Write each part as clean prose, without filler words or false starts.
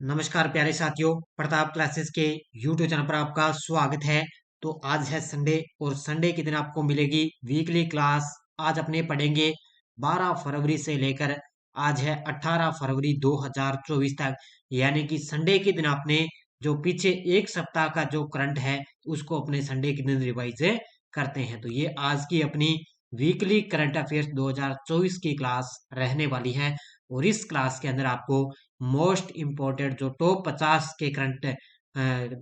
नमस्कार प्यारे साथियों, प्रताप क्लासेस के यूट्यूब चैनल पर आपका स्वागत है। तो आज है संडे और संडे के दिन आपको मिलेगी वीकली क्लास। आज अपने पढ़ेंगे 12 फरवरी से लेकर आज है 18 फरवरी 2024 तक, यानी कि संडे के दिन आपने जो पीछे एक सप्ताह का जो करंट है उसको अपने संडे के दिन रिवाइज करते हैं। तो ये आज की अपनी वीकली करंट अफेयर्स 2024 की क्लास रहने वाली है और इस क्लास के अंदर आपको मोस्ट इम्पोर्टेंट जो टॉप 50 के करंट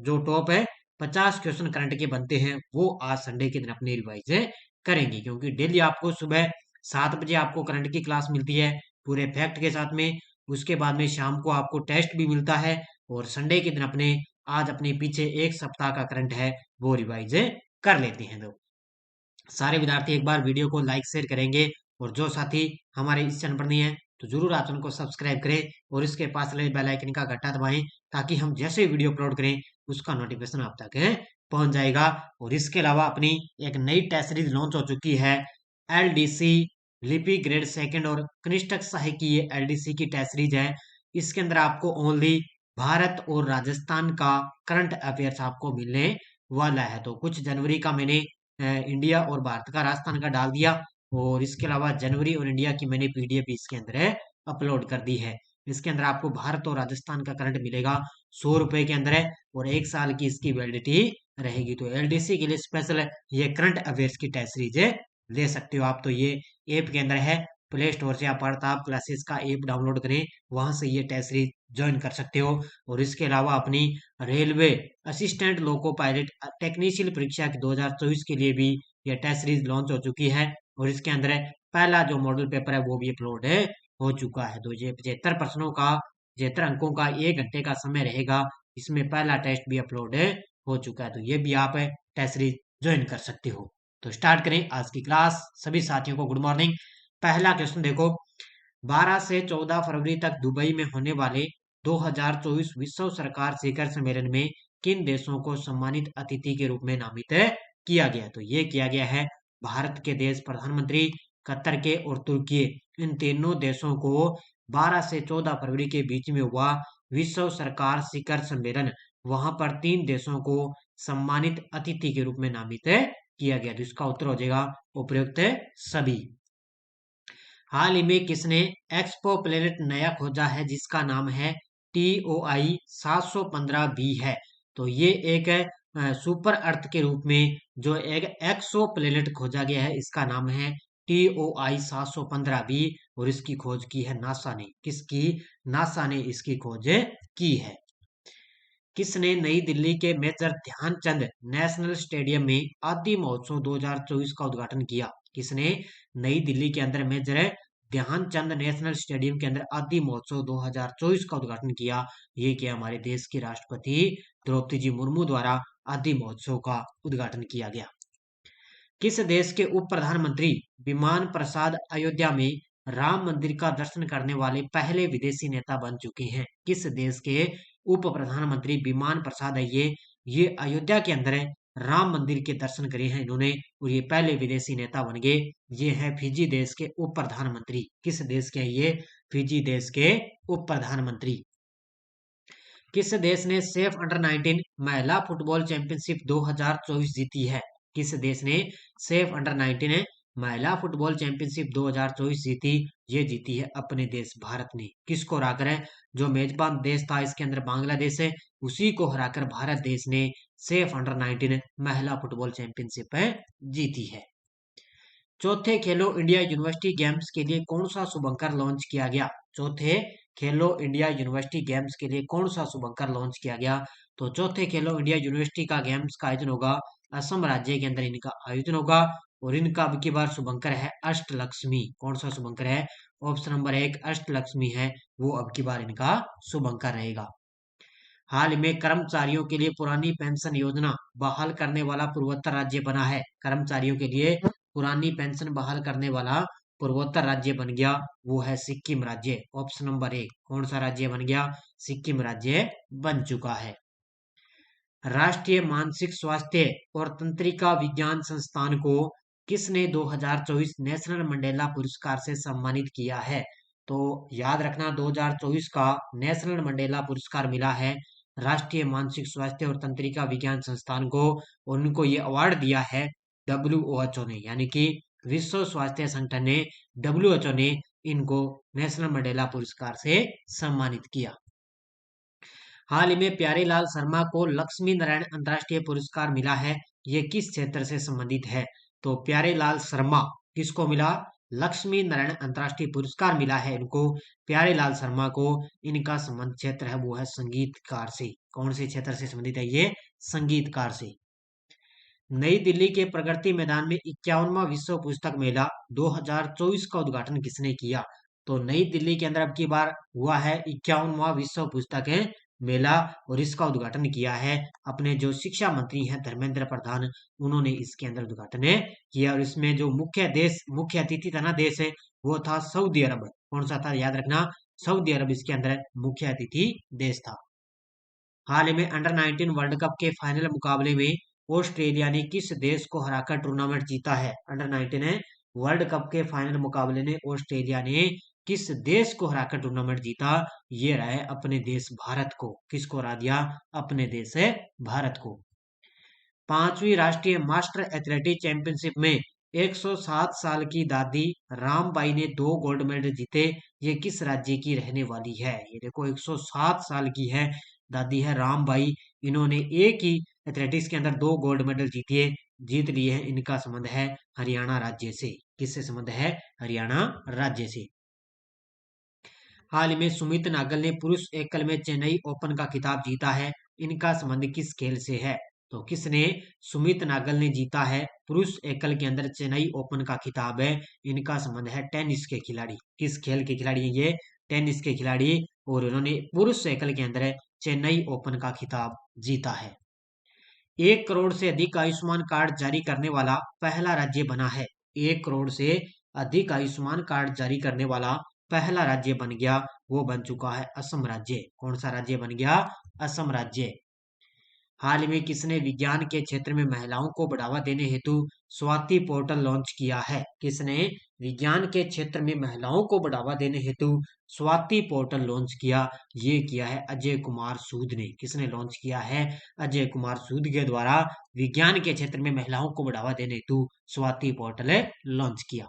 जो टॉप है 50 क्वेश्चन करंट के बनते हैं वो आज संडे के दिन अपनी रिवाइज करेंगे, क्योंकि डेली आपको सुबह 7 बजे आपको करंट की क्लास मिलती है पूरे फैक्ट के साथ में। उसके बाद में शाम को आपको टेस्ट भी मिलता है और संडे के दिन अपने आज अपने पीछे एक सप्ताह का करंट है वो रिवाइज कर लेते हैं। तो सारे विद्यार्थी एक बार वीडियो को लाइक शेयर करेंगे और जो साथी हमारे इस चैनल पर नहीं है तो जरूर आप चैनल को सब्सक्राइब करें और इसके पास लगे बेल आइकन का घंटा दबाएं ताकि हम जैसे वीडियो अपलोड करें उसका नोटिफिकेशन आप तक पहुंच जाएगा। और इसके अलावा अपनी एक नई टेस्ट सीरीज लॉन्च हो चुकी है, एलडीसी लिपि ग्रेड सेकंड और कनिष्ठ सहायक की ये एलडीसी की टेस्ट सीरीज है। इसके अंदर आपको ओनली भारत और राजस्थान का करंट अफेयर्स आपको मिलने वाला है। तो कुछ जनवरी का मैंने इंडिया और भारत का राजस्थान का डाल दिया और इसके अलावा जनवरी और इंडिया की मैंने पीडीएफ इसके अंदर अपलोड कर दी है। इसके अंदर आपको भारत और राजस्थान का करंट मिलेगा 100 रुपए के अंदर है और 1 साल की इसकी वैलिडिटी रहेगी। तो एलडीसी के लिए स्पेशल ये करंट अफेयर्स की टेस्ट सीरीज ले सकते हो आप। तो ये ऐप के अंदर है, प्ले स्टोर से आप प्रताप क्लासेस का ऐप डाउनलोड करें, वहां से ये टेस्ट सीरीज ज्वाइन कर सकते हो। और इसके अलावा अपनी railway assistant loco pilot technician परीक्षा की 2024 के लिए भी यह टेस्ट सीरीज लॉन्च हो चुकी है और इसके अंदर पहला जो मॉडल पेपर है वो भी अपलोड हो चुका है। तो ये 75 प्रश्नों का 75 अंकों का 1 घंटे का समय रहेगा, इसमें पहला टेस्ट भी अपलोड हो चुका है। तो ये भी आप टेस्ट सीरीज ज्वाइन कर सकते हो। तो स्टार्ट करें आज की क्लास। सभी साथियों को गुड मॉर्निंग। पहला क्वेश्चन देखो, 12 से 14 फरवरी तक दुबई में होने वाले 2024 विश्व सरकार शिखर सम्मेलन में किन देशों को सम्मानित अतिथि के रूप में नामित किया गया? तो ये किया गया है भारत के देश प्रधानमंत्री, कतर के और तुर्की। इन तीनों देशों को 12 से 14 फरवरी के बीच में हुआ विश्व सरकार शिखर सम्मेलन, वहां पर 3 देशों को सम्मानित अतिथि के रूप में नामित किया गया। तो इसका उत्तर हो जाएगा उपयुक्त सभी। हाल ही में किसने एक्सपो प्लेनेट नया खोजा है जिसका नाम है TOI 715b है? तो ये एक सुपर अर्थ के रूप में जो एक एक्सो प्लेनेट खोजा गया है इसका नाम है TOI 715b और इसकी खोज की है नासा ने। किसकी? नासा ने इसकी खोज की है। किसने नई दिल्ली के मेजर ध्यानचंद नेशनल स्टेडियम में आदि महोत्सव 2024 का उद्घाटन किया? किसने नई दिल्ली के अंदर मेजर ध्यानचंद नेशनल स्टेडियम के अंदर आदि महोत्सव 2024 का उद्घाटन किया? ये किया हमारे देश की राष्ट्रपति द्रौपदी जी मुर्मू द्वारा आदि महोत्सव का उद्घाटन किया गया। किस देश के उप प्रधानमंत्री विमान प्रसाद अयोध्या में राम मंदिर का दर्शन करने वाले पहले विदेशी नेता बन चुके हैं? किस देश के उप प्रधानमंत्री विमान प्रसाद है ये अयोध्या के अंदर राम मंदिर के दर्शन करे हैं इन्होंने और ये पहले विदेशी नेता बन गए। ये है फिजी देश के उप प्रधानमंत्री। किस देश के हैं ये? फिजी देश के उप प्रधानमंत्री। किस देश ने सेफ अंडर 19 महिला फुटबॉल चैंपियनशिप 2024 जीती है? किस देश ने सेफ अंडर 19 महिला फुटबॉल चैंपियनशिप 2024 जीती? ये जीती है अपने देश भारत ने। किसको हराकर है? जो मेजबान देश था इसके अंदर बांग्लादेश है, उसी को हराकर भारत देश ने सेफ अंडर 19 महिला फुटबॉल चैंपियनशिप जीती है। चौथे खेलो इंडिया यूनिवर्सिटी गेम्स के लिए कौन सा शुभंकर लॉन्च किया गया? चौथे खेलो इंडिया यूनिवर्सिटी गेम्स के लिए कौन सा शुभंकर लॉन्च किया गया? तो चौथे खेलो इंडिया यूनिवर्सिटी का गेम्स का आयोजन होगा असम राज्य के अंदर, इनका आयोजन होगा और इनका अब की बार शुभंकर है अष्टलक्ष्मी। कौन सा शुभंकर है? ऑप्शन नंबर 1 अष्टलक्ष्मी है, वो अब की बार इनका शुभंकर रहेगा। हाल में कर्मचारियों के लिए पुरानी पेंशन योजना बहाल करने वाला पूर्वोत्तर राज्य बना है। कर्मचारियों के लिए पुरानी पेंशन बहाल करने वाला पूर्वोत्तर राज्य बन गया, वो है सिक्किम राज्य। ऑप्शन नंबर 1 कौन सा राज्य बन गया? सिक्किम राज्य बन चुका है। राष्ट्रीय मानसिक स्वास्थ्य और तंत्रिका विज्ञान संस्थान को किसने 2024 नेशनल मंडेला पुरस्कार से सम्मानित किया है? तो याद रखना 2024 का नेशनल मंडेला पुरस्कार मिला है राष्ट्रीय मानसिक स्वास्थ्य और तंत्रिका विज्ञान संस्थान को, और उनको ये अवार्ड दिया है WHO ने, यानी कि विश्व स्वास्थ्य संगठन ने, WHO ने इनको नेशनल मंडेला पुरस्कार से सम्मानित किया। हाल ही में प्यारेलाल शर्मा को लक्ष्मी नारायण अंतर्राष्ट्रीय पुरस्कार मिला है। ये किस क्षेत्र से संबंधित है? तो प्यारेलाल शर्मा किसको मिला? लक्ष्मी नारायण अंतर्राष्ट्रीय पुरस्कार मिला है इनको, प्यारेलाल शर्मा को। इनका संबंध क्षेत्र है वो है संगीतकार से। कौन से क्षेत्र से संबंधित है ये? संगीतकार से। नई दिल्ली के प्रगति मैदान में 51वां विश्व पुस्तक मेला 2024 का उद्घाटन किसने किया? तो नई दिल्ली के अंदर अब की बार हुआ है 51वां विश्व पुस्तक मेला, और इसका उद्घाटन किया है अपने जो शिक्षा मंत्री हैं धर्मेंद्र प्रधान, उन्होंने इसके अंदर उद्घाटन किया। और इसमें जो मुख्य अतिथि था ना देश है, वो था सऊदी अरब। कौन सा था? याद रखना, सऊदी अरब इसके अंदर मुख्य अतिथि देश था। हाल ही में अंडर 19 वर्ल्ड कप के फाइनल मुकाबले में ऑस्ट्रेलिया ने किस देश को हराकर टूर्नामेंट जीता है? अंडर 19 वर्ल्ड कप के फाइनल मुकाबले में ऑस्ट्रेलिया ने किस देश को हराकर टूर्नामेंट जीता? ये रहा है अपने देश भारत को। किसको हरा दिया? अपने देश है भारत को। 5वीं राष्ट्रीय मास्टर एथलेटिक चैंपियनशिप में 107 साल की दादी रामबाई ने 2 गोल्ड मेडल जीते। ये किस राज्य की रहने वाली है? ये देखो 107 साल की है, दादी है रामबाई। इन्होंने एक ही एथलेटिक्स के अंदर 2 गोल्ड मेडल जीत लिए हैं। इनका संबंध है हरियाणा राज्य से। किससे संबंध है? हरियाणा राज्य से। हाल ही में सुमित नागल ने पुरुष एकल में चेन्नई ओपन का खिताब जीता है। इनका संबंध किस खेल से है? तो किसने? सुमित नागल ने जीता है पुरुष एकल के अंदर चेन्नई ओपन का खिताब है। इनका संबंध है टेनिस के खिलाड़ी। किस खेल के खिलाड़ी हैं ये? टेनिस के खिलाड़ी, और उन्होंने पुरुष एकल के अंदर चेन्नई ओपन का खिताब जीता है। 1 करोड़ से अधिक आयुष्मान कार्ड जारी करने वाला पहला राज्य बना है। 1 करोड़ से अधिक आयुष्मान कार्ड जारी करने वाला पहला राज्य बन गया, वो बन चुका है असम राज्य। कौन सा राज्य बन गया? असम राज्य। हाल ही में किसने विज्ञान के क्षेत्र में महिलाओं को बढ़ावा देने हेतु स्वाति पोर्टल लॉन्च किया है? किसने विज्ञान के क्षेत्र में महिलाओं को बढ़ावा देने हेतु स्वाति पोर्टल लॉन्च किया? ये किया है अजय कुमार सूद ने। किसने लॉन्च किया है? अजय कुमार सूद के द्वारा विज्ञान के क्षेत्र में महिलाओं को बढ़ावा देने हेतु स्वाति पोर्टल लॉन्च किया।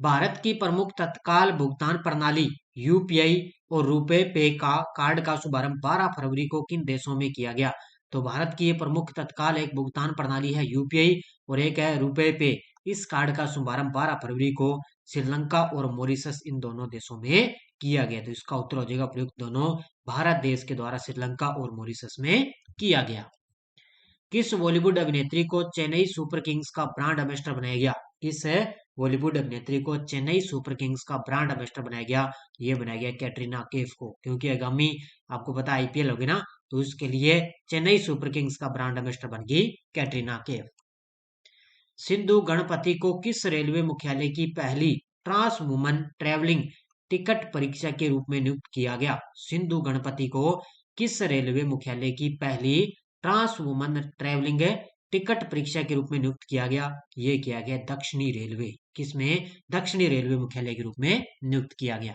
भारत की प्रमुख तत्काल भुगतान प्रणाली यूपीआई और रुपे पे का कार्ड का शुभारंभ 12 फरवरी को किन देशों में किया गया? तो भारत की ये प्रमुख तत्काल एक भुगतान प्रणाली है यूपीआई, और एक है रुपे पे। इस कार्ड का शुभारंभ 12 फरवरी को श्रीलंका और मॉरिशस, इन दोनों देशों में किया गया। तो इसका उत्तर हो जाएगा प्रयुक्त दोनों भारत देश के द्वारा श्रीलंका और मॉरिशस में किया गया। किस बॉलीवुड अभिनेत्री को चेन्नई सुपर किंग्स का ब्रांड एम्बेसडर बनाया गया? किस बॉलीवुड अभिनेत्री को चेन्नई सुपर किंग्स का ब्रांड एम्बेसडर बनाया गया? ये बनाया गया कैटरीना कैफ को, क्योंकि आगामी आपको पता आईपीएल होगी ना, तो उसके लिए चेन्नई सुपर किंग्स का ब्रांड एम्बेसडर बन गई कैटरीना कैफ। सिंधु गणपति को किस रेलवे मुख्यालय की पहली ट्रांस वुमन ट्रेवलिंग टिकट परीक्षा के रूप में नियुक्त किया गया? सिंधु गणपति को किस रेलवे मुख्यालय की पहली ट्रांस वुमन ट्रेवलिंग टिकट परीक्षा के रूप में नियुक्त किया गया? ये किया गया दक्षिणी रेलवे। किसमें? दक्षिणी रेलवे मुख्यालय के रूप में नियुक्त किया गया।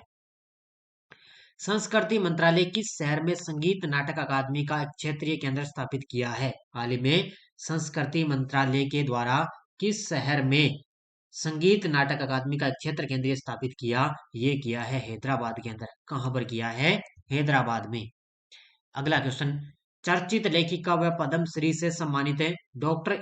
संस्कृति मंत्रालय किस शहर में संगीत नाटक अकादमी का एक क्षेत्रीय केंद्र स्थापित किया है? हाल ही में संस्कृति मंत्रालय के द्वारा किस शहर में संगीत नाटक अकादमी का क्षेत्र केंद्र स्थापित किया? ये किया है हैदराबाद के अंदर। कहां पर किया है? हैदराबाद में। अगला क्वेश्चन, चर्चित लेखिका व पद्मश्री से सम्मानित है डॉक्टर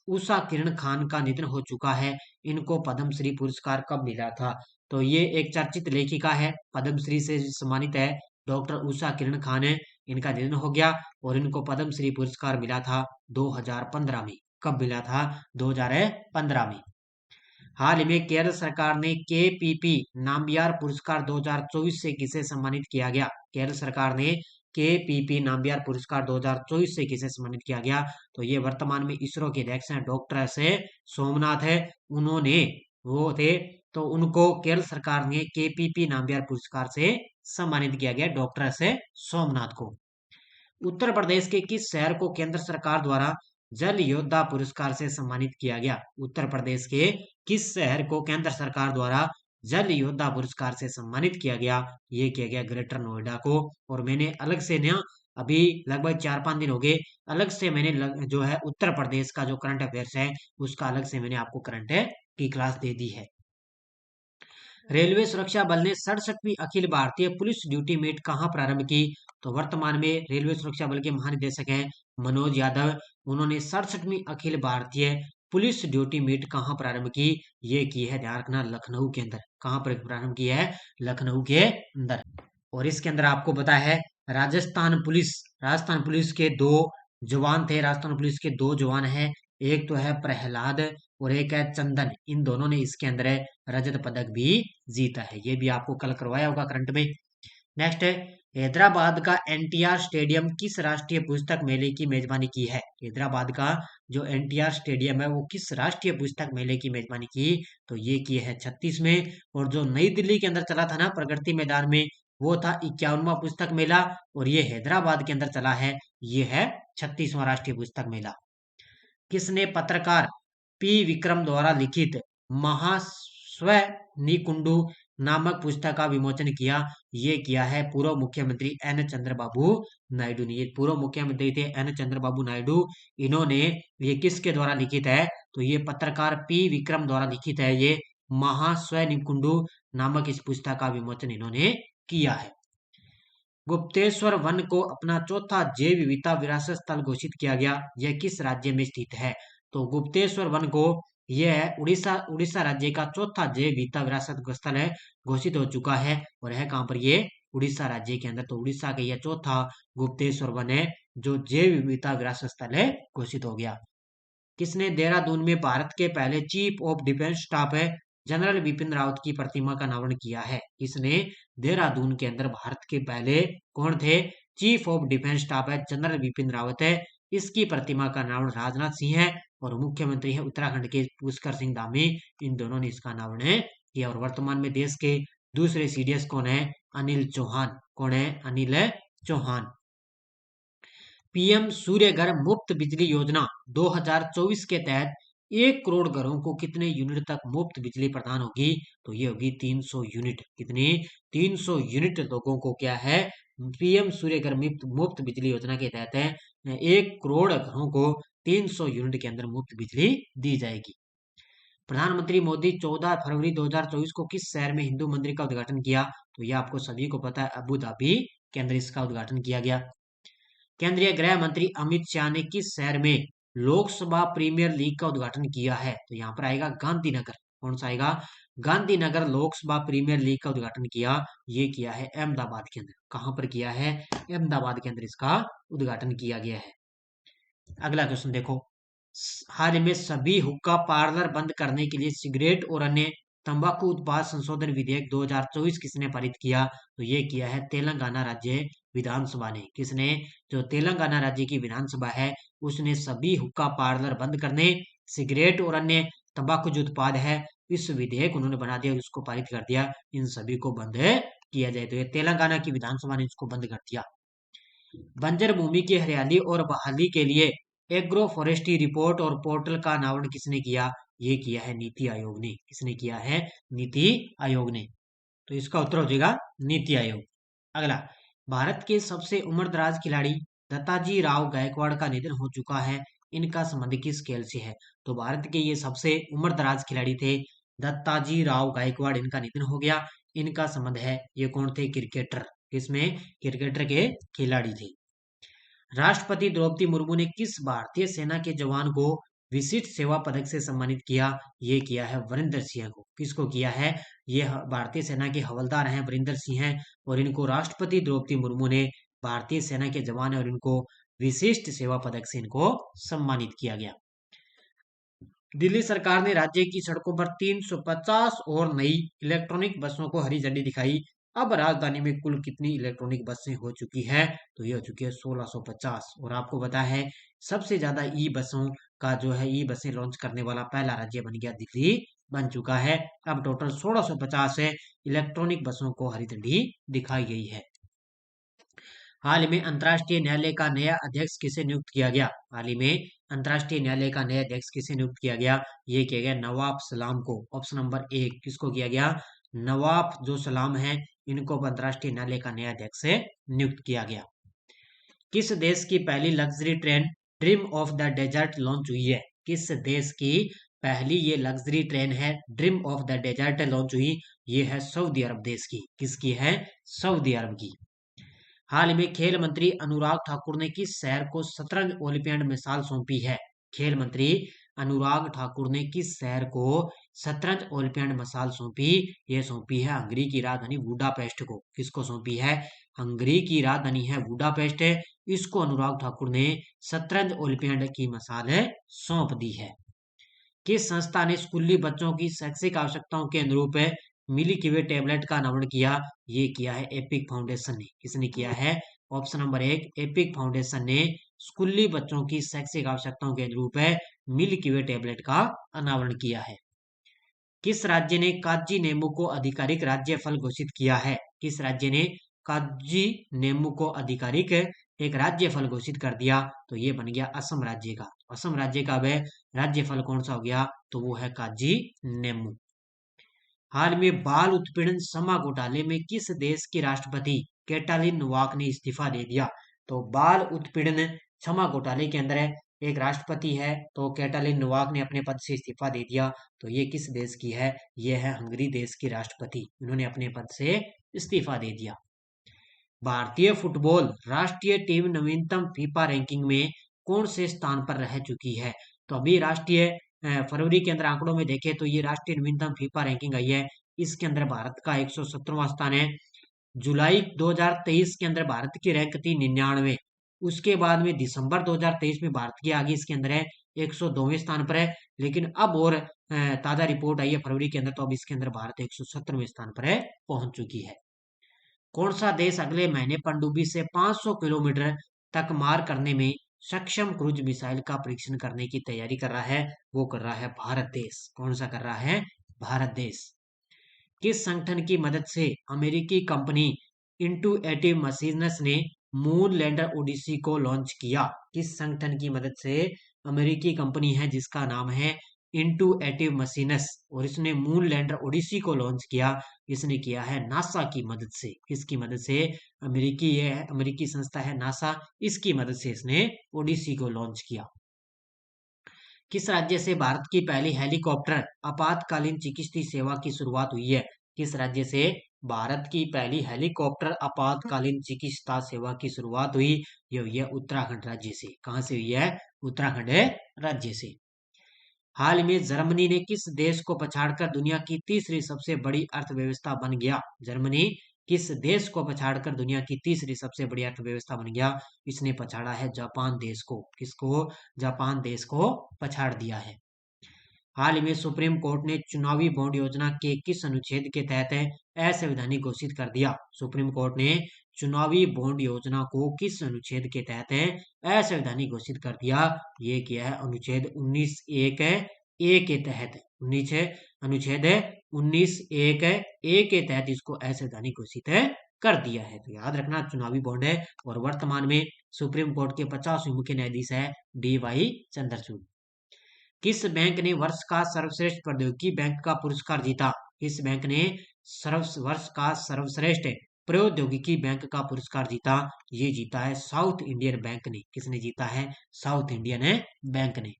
उषा किरण खान का निधन हो चुका है। इनको पद्मश्री पुरस्कार कब मिला था? तो ये एक चर्चित लेखिका है, पद्मश्री से सम्मानित है, डॉक्टर उषा किरण खान है। इनका निधन हो गया और इनको पद्मश्री पुरस्कार मिला था 2015 में। कब मिला था? 2015 में। हाल ही में केरल सरकार ने केपीपी नाम्बियार पुरस्कार 2024 से किसे सम्मानित किया गया? केरल सरकार ने केपीपी नाम्बियार पुरस्कार 2024 से किसे सम्मानित किया गया? तो ये वर्तमान में इसरो के अध्यक्ष हैं डॉक्टर से सोमनाथ है, उन्होंने वो थे, तो उनको केरल सरकार ने केपीपी नाम्बियार पुरस्कार से सम्मानित किया गया डॉक्टर से सोमनाथ को। उत्तर प्रदेश के किस शहर को केंद्र सरकार द्वारा जल योद्धा पुरस्कार से सम्मानित किया गया? उत्तर प्रदेश के किस शहर को केंद्र सरकार द्वारा जल योद्धा पुरस्कार से सम्मानित किया गया। ये किया गया ग्रेटर नोएडा को। और मैंने अलग से ना अभी लगभग 4-5 दिन हो गए, अलग से मैंने जो है उत्तर प्रदेश का जो करंट अफेयर्स है उसका अलग से मैंने आपको करंट की क्लास दे दी है। रेलवे सुरक्षा बल ने 67वीं Akhil Bharatiya police duty meet कहाँ प्रारंभ की? तो वर्तमान में रेलवे सुरक्षा बल के महानिदेशक हैं मनोज यादव। उन्होंने 67वीं Akhil Bharatiya police duty meet कहाँ प्रारंभ की? ये की है, ध्यान रखना, लखनऊ के अंदर। कहाँ पर प्रारंभ की है? लखनऊ के अंदर। और इसके अंदर आपको पता है राजस्थान पुलिस के दो जवान थे। राजस्थान पुलिस के दो जवान हैं, एक तो है प्रहलाद और एक है चंदन। इन दोनों ने इसके अंदर रजत पदक भी जीता है। ये भी आपको कल करवाया होगा करंट में। नेक्स्ट है, हैदराबाद का एनटीआर स्टेडियम किस राष्ट्रीय पुस्तक मेले की मेजबानी की है? हैदराबाद का जो एनटीआर स्टेडियम है वो किस राष्ट्रीय पुस्तक मेले की मेजबानी की? तो ये की है 36 में। और जो नई दिल्ली के अंदर चला था ना प्रगति मैदान में, वो था 51वां पुस्तक मेला। और ये हैदराबाद के अंदर चला है, ये है 36वां राष्ट्रीय पुस्तक मेला। किसने पत्रकार पी विक्रम द्वारा लिखित महास्वनिकुंडु नामक पुस्तक का विमोचन किया? ये किया है पूर्व मुख्यमंत्री एन चंद्रबाबू नायडू ने। ये पूर्व मुख्यमंत्री थे एन चंद्रबाबू नायडू। इन्होंने ये किसके द्वारा लिखित है? तो ये पत्रकार पी विक्रम द्वारा लिखित है। ये महास्वनिकुंडु नामक इस पुस्तक का विमोचन इन्होंने किया है। गुप्तेश्वर वन को अपना चौथा जैव विविधता विरासत स्थल घोषित किया गया। यह किस राज्य में स्थित है? तो गुप्तेश्वर वन को, यह है उड़ीसा राज्य का चौथा जैव विविधता विरासत स्थल है, घोषित हो चुका है। और है कहां पर? ये उड़ीसा राज्य के अंदर। तो उड़ीसा का यह चौथा गुप्तेश्वर वन है जो जैव विविधता विरासत स्थल है, घोषित हो गया। किसने देहरादून में भारत के पहले चीफ ऑफ डिफेंस स्टाफ है जनरल बिपिन रावत की प्रतिमा का अनावरण किया है? किसने देहरादून के अंदर भारत के पहले कौन थे? चीफ ऑफ डिफेंस स्टाफ है जनरल बिपिन रावत है। इसकी प्रतिमा का अनावरण राजनाथ सिंह है और मुख्यमंत्री है उत्तराखंड के पुष्कर सिंह धामी। इन दोनों ने इसका अनावरण किया। और वर्तमान में देश के दूसरे सीडीएस कौन है? अनिल चौहान। कौन है? अनिल चौहान। पीएम सूर्यघर मुफ्त बिजली योजना 2024 के तहत 1 करोड़ घरों को कितने यूनिट तक मुफ्त बिजली प्रदान होगी? तो ये होगी 300 यूनिट। कितनी? 300 यूनिट लोगों को क्या है, पीएम सूर्यघर मुफ्त बिजली योजना के तहत है 1 करोड़ घरों को 300 यूनिट के अंदर मुफ्त बिजली दी जाएगी। प्रधानमंत्री मोदी 14 फरवरी 2024 को किस शहर में हिंदू मंदिर का उद्घाटन किया? तो यह आपको सभी को पता है, अबू धाबी के अंदर इसका उद्घाटन किया गया। केंद्रीय गृह मंत्री अमित शाह ने किस शहर में लोकसभा प्रीमियर लीग का उद्घाटन किया है? तो यहाँ पर आएगा गांधीनगर। कौन सा आएगा? गांधीनगर लोकसभा प्रीमियर लीग का उद्घाटन किया। ये किया है अहमदाबाद के अंदर। कहां पर किया है? अहमदाबाद के अंदर इसका उद्घाटन किया गया है। अगला क्वेश्चन देखो, हाल में सभी हुक्का पार्लर बंद करने के लिए सिगरेट और अन्य तंबाकू उत्पाद संशोधन विधेयक 2024 किसने पारित किया? तो ये किया है तेलंगाना राज्य विधानसभा ने। किसने? जो तेलंगाना राज्य की विधानसभा है उसने सभी हुक्का पार्लर बंद करने, सिगरेट और अन्य तंबाकू जो उत्पाद है, इस विधेयक उन्होंने बना दिया, उसको पारित कर दिया, इन सभी को बंद किया जाए। तो ये तेलंगाना की विधानसभा ने इसको बंद कर दिया। बंजर भूमि की हरियाली और बहाली के लिए एग्रो फॉरेस्ट्री रिपोर्ट और पोर्टल का अनावरण किसने किया? ये किया है नीति आयोग ने। किसने किया है? नीति आयोग ने। तो इसका उत्तर हो जाएगा नीति आयोग। अगला, भारत के सबसे उम्रदराज खिलाड़ी दत्ताजी राव गायकवाड़ का निधन हो चुका है। इनका संबंध किस खेल से है? तो भारत के ये सबसे उम्रदराज खिलाड़ी थे दत्ताजी राव गायकवाड़, इनका निधन हो गया। इनका संबंध है, ये कौन थे? क्रिकेटर। किसमें? क्रिकेटर के खिलाड़ी थे। राष्ट्रपति द्रौपदी मुर्मू ने किस भारतीय सेना के जवान को विशिष्ट सेवा पदक से सम्मानित किया? ये किया है वरिंदर सिंह को। किसको किया है? ये भारतीय सेना के हवलदार हैं वरिंदर सिंह हैं, और इनको राष्ट्रपति द्रौपदी मुर्मू ने, भारतीय सेना के जवान है और इनको विशिष्ट सेवा पदक से इनको सम्मानित किया गया। दिल्ली सरकार ने राज्य की सड़कों पर 350 और नई इलेक्ट्रॉनिक बसों को हरी झंडी दिखाई। अब राजधानी में कुल कितनी इलेक्ट्रॉनिक बसें हो चुकी है? तो ये हो चुकी है 1650। और आपको पता है सबसे ज्यादा ई बसों का जो है, ई बसें लॉन्च करने वाला पहला राज्य बन गया दिल्ली, बन चुका है। अब टोटल 1650 है इलेक्ट्रॉनिक बसों को हरी झंडी दिखाई गई है। हाल में अंतर्राष्ट्रीय न्यायालय का नया अध्यक्ष किसे नियुक्त किया गया? हाल ही में अंतर्राष्ट्रीय न्यायालय का नया अध्यक्ष किसे नियुक्त किया गया? ये किया गया नवाब सलाम को। ऑप्शन नंबर 1 किसको किया गया? नवाब जो सलाम है इनको अंतर्राष्ट्रीय न्यायालय का नया अध्यक्ष नियुक्त किया गया। किस देश की पहली luxury train dream of the desert launch हुई है? किस देश की पहली ये लग्जरी ट्रेन है dream of the desert launch हुई? ये है सऊदी अरब देश की। किसकी है? सऊदी अरब की। हाल ही में खेल मंत्री अनुराग ठाकुर ने किस शहर को शतरंज ओलंपियाड मिसाल सौंपी है? खेल मंत्री अनुराग ठाकुर ने किस शहर को शतरंज ओलंपियाड मिसाल सौंपी? ये सौंपी है हंगरी की राजधानी बुडापेस्ट को। किसको सौंपी है? हंगरी की राजधानी है बुडापेस्ट है, इसको अनुराग ठाकुर ने शतरंज ओलंपियाड की मिसाल सौंप दी है। किस संस्था ने स्कूली बच्चों की शैक्षिक आवश्यकताओं के अनुरूप मिल्की वे टैबलेट का अनावरण किया? ये किया है एपिक फाउंडेशन ने। किसने किया है? ऑप्शन नंबर 1 एपिक फाउंडेशन ने स्कूली बच्चों की शैक्षिक आवश्यकताओं के अनुरूप मिल्की वे टैबलेट का अनावरण किया है। किस राज्य ने काजी नेमू को आधिकारिक राज्य फल घोषित किया है? किस राज्य ने काजी नेमू को आधिकारिक एक राज्य फल घोषित कर दिया? तो ये बन गया असम राज्य का। असम राज्य का वह राज्य फल कौन सा हो गया? तो वो है काजी नेमू। हाल में बाल उत्पीड़न क्षमा घोटाले में किस देश की राष्ट्रपति कैटालिन नोवाक ने इस्तीफा दे दिया? तो बाल उत्पीड़न क्षमा घोटाले के अंदर एक राष्ट्रपति है, तो कैटालिन नोवाक ने अपने पद से इस्तीफा दे दिया। तो ये किस देश की है? ये है हंगरी देश की राष्ट्रपति, इन्होंने अपने पद से इस्तीफा दे दिया। भारतीय फुटबॉल राष्ट्रीय टीम नवीनतम फीफा रैंकिंग में कौन से स्थान पर रह चुकी है? तो अभी राष्ट्रीय फरवरी के अंदर आंकड़ों में देखें तो ये राष्ट्रीय नवीनतम फीफा रैंकिंग आई है, इसके अंदर भारत का 117वां स्थान है। जुलाई 2023 के अंदर भारत की रैंक थी 99। उसके बाद में दिसंबर 2023 में भारत की आगे इसके अंदर है 102वें स्थान पर है। लेकिन अब और ताजा रिपोर्ट आई है फरवरी के अंदर, तो अब इसके अंदर भारत 117वें स्थान पर है पहुंच चुकी है। कौन सा देश अगले महीने पनडुब्बी से 500 किलोमीटर तक मार करने में सक्षम क्रूज मिसाइल का परीक्षण करने की तैयारी कर रहा है? वो कर रहा है भारत देश। कौन सा कर रहा है? भारत देश। किस संगठन की मदद से अमेरिकी कंपनी इंटूएटिव मशीन्स ने मून लैंडर ओडिसी को लॉन्च किया? किस संगठन की मदद से? अमेरिकी कंपनी है जिसका नाम है इंटूएटिव मशीन्स, और इसने मून लैंडर ओडिसी को लॉन्च किया। इसने किया है नासा की मदद से। किसकी मदद से? अमेरिकी संस्था है नासा, इसकी मदद से इसने ओडिसी को लॉन्च किया। किस राज्य से भारत की पहली हेलीकॉप्टर आपातकालीन चिकित्सीय सेवा की शुरुआत हुई है? किस राज्य से भारत की पहली हेलीकॉप्टर आपातकालीन चिकित्सा सेवा की शुरुआत हुई? ये हुई है उत्तराखंड राज्य से। कहां से हुई है? उत्तराखंड राज्य से। हाल में जर्मनी ने किस देश को पछाड़कर दुनिया की तीसरी सबसे बड़ी अर्थव्यवस्था बन गया? जर्मनी किस देश को पछाड़कर दुनिया की तीसरी सबसे बड़ी अर्थव्यवस्था बन गया? इसने पछाड़ा है जापान देश को। किसको? जापान देश को पछाड़ दिया है। हाल ही में सुप्रीम कोर्ट ने चुनावी बॉन्ड योजना के किस अनुच्छेद के तहत असंवैधानिक घोषित कर दिया? सुप्रीम कोर्ट ने चुनावी बॉन्ड योजना को किस अनुच्छेद के तहत असंवैधानिक घोषित कर दिया? ये किया है अनुच्छेद 19(1) ए के तहत। अनुच्छेद 19(1) ए के तहत इसको असंवैधानिक घोषित कर दिया है। तो याद रखना चुनावी बॉन्ड है। और वर्तमान में सुप्रीम कोर्ट के 50वें मुख्य न्यायाधीश है DY चंद्रचूड़। किस बैंक ने वर्ष का सर्वश्रेष्ठ प्रौद्योगिकी बैंक का पुरस्कार जीता? किस बैंक ने वर्ष का सर्वश्रेष्ठ प्रौद्योगिकी बैंक का पुरस्कार जीता? ये जीता है साउथ इंडियन बैंक ने। किसने जीता है? साउथ इंडियन बैंक ने।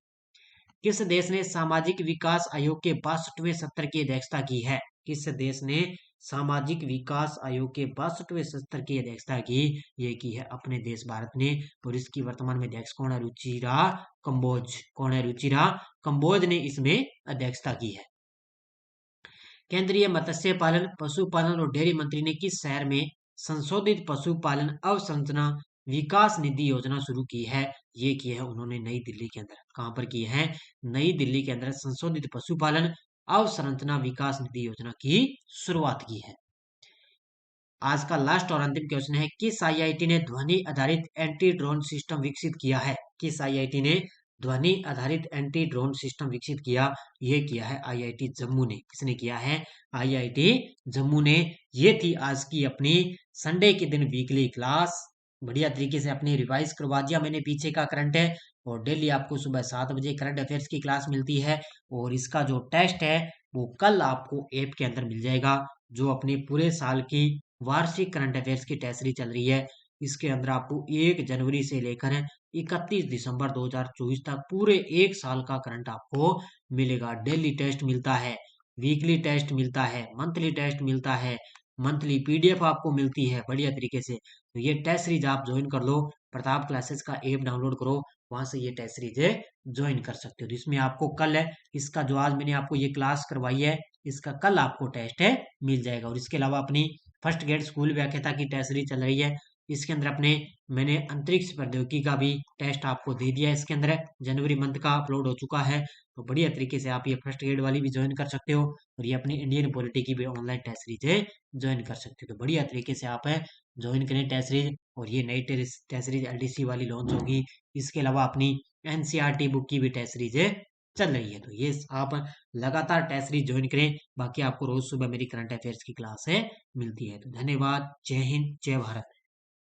किस देश ने सामाजिक विकास आयोग के 62वें सत्र की अध्यक्षता की है? किस देश ने सामाजिक विकास आयोग के 62वें सत्र की अध्यक्षता की? ये की है अपने देश भारत ने। और इसकी वर्तमान में अध्यक्ष कौन है? रुचिरा कंबोज। कौन है? रुचिरा कंबोज ने इसमें अध्यक्षता की है। केंद्रीय मत्स्य पालन, पशुपालन और डेयरी मंत्री ने किस शहर में संशोधित पशुपालन अवसंरचना विकास निधि योजना शुरू की है? ये की है उन्होंने नई दिल्ली के अंदर। कहां पर की है? नई दिल्ली के अंदर संशोधित पशुपालन अवसंरचना विकास निधि योजना की शुरुआत की है। आज का लास्ट और अंतिम क्वेश्चन है, किस आईआईटी ने ध्वनि आधारित एंटी ड्रोन सिस्टम विकसित किया है? किस आईआईटी ने ध्वनि आधारित एंटी ड्रोन सिस्टम विकसित किया? यह किया है आईआईटी जम्मू ने। किसने किया है? आईआईटी जम्मू ने। ये थी आज की अपनी संडे के दिन वीकली क्लास। बढ़िया तरीके से अपनी रिवाइज करवा दिया मैंने पीछे का करंट है। और डेली आपको सुबह 7 बजे करंट अफेयर्स की क्लास मिलती है। और इसका जो टेस्ट है वो कल आपको ऐप के अंदर मिल जाएगा। जो अपने पूरे साल की वार्षिक करंट अफेयर्स की टेस्ट सीरीज चल रही है। इसके अंदर आपको 1 जनवरी से लेकर 31 दिसंबर 2024 तक पूरे एक साल का करंट आपको मिलेगा। डेली टेस्ट मिलता है, वीकली टेस्ट मिलता है, मंथली टेस्ट मिलता है, मंथली पीडीएफ आपको मिलती है बढ़िया तरीके से। तो ये टेस्ट सीरीज आप ज्वाइन कर लो, प्रताप क्लासेस का ऐप डाउनलोड करो, वहां से ये टेस्ट सीरीज ज्वाइन कर सकते हो। तो इसमें आपको कल है, इसका जो आज मैंने आपको ये क्लास करवाई है, इसका कल आपको टेस्ट है मिल जाएगा। और इसके अलावा अपनी फर्स्ट ग्रेड स्कूल व्याख्याता की टेस्ट सीरीज चल रही है। इसके अंदर अपने मैंने अंतरिक्ष प्रौद्योगिकी का भी टेस्ट आपको दे दिया है। इसके अंदर जनवरी मंथ का अपलोड हो चुका है। तो बढ़िया तरीके से आप ये फर्स्ट ग्रेड वाली भी ज्वाइन कर सकते हो, और ये अपनी इंडियन पॉलिटी की भी ऑनलाइन टेस्ट सीरीज ज्वाइन कर सकते हो। तो बढ़िया तरीके से आप ज्वाइन करें टेस्ट सीरीज। और ये नई टेस्ट सीरीज एलडीसी वाली लॉन्च होगी। इसके अलावा अपनी एनसीईआरटी बुक की भी टेस्ट सीरीज चल रही है। तो ये आप लगातार टेस्ट सीरीज ज्वाइन करें। बाकी आपको रोज सुबह मेरी करंट अफेयर्स की क्लास मिलती है। तो धन्यवाद। जय हिंद, जय भारत।